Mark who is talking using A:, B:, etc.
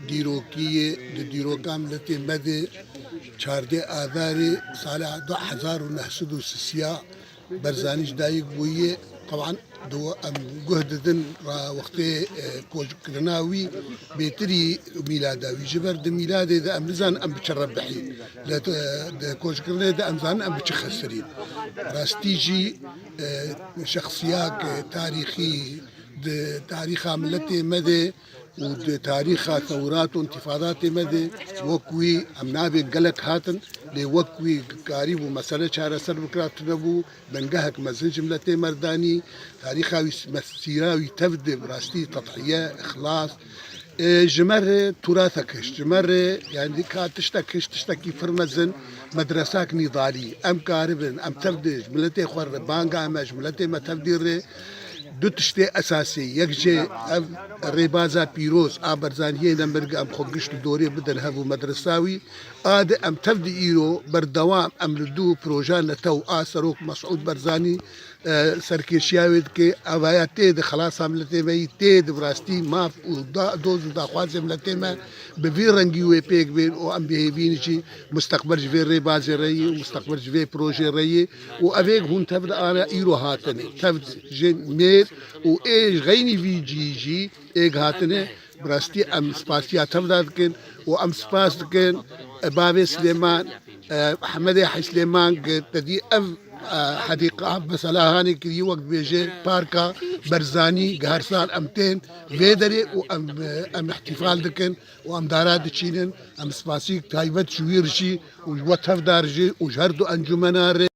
A: دیروکی دیروکام لتی مده 14 آذار سال 1930 برزانیش دایک بویه طبعا دو ام جهددن را وقت كوجكرناوي بيتري ميلاداوي جبر د ميلاد ده ام نزان ام بتشربحي لا كوجكرنا ده ام زان ام بتشخسرين راستيجي شخصيات تاريخي تاريخ عملتي مدى وتاريخ ثورات وانتفاضات مدى وكوي امنابي قلق هاتن لوكوي قارب ومسألة شهر سر بكرات نبو بنجهك مزن جملتي مرداني تاريخها مسيراوي تبدأ براستي تضحية إخلاص جمر تراثكش جمر يعني تشتكش تشتكي فرمزن مدرساك نضالي ام كاربن ام تبدأ جملتي خور بانجا ما جملتي ما تبدير دو تشتي اساسي يكجي ريبازا بيروز ابرزانيه نمبرق ام خوغشت دوري بدل هفو مدرساوي اد ام تبدي ايرو بردوام ام لدو بروجان تو اسروك مسعود برزاني سركيشياوي كي اوايا تيد خلاص عملتي مي تيد براستي ما دوز دا خوازم لتيما بفيرنجي وي بيك بين او ام بيهيفينجي مستقبل في ريبازي ري ومستقبل في بروجي ري وافيك هون تبدا انا ايرو هاتني تبد جن مير وايش غيني في جي ايج هاتني براستي ام سباسيا تبدا كن وام سباس كن بابي سليمان احمد يحيى سليمان تدي حديقة مثلا هاني كذي وقت بيجي باركا برزاني قهرسان أمتين فيدري وأم احتفال دكن وأم دارات تشينن أم سباسيك تايبت شويرشي ووتف دارجي وجهردو أنجمناري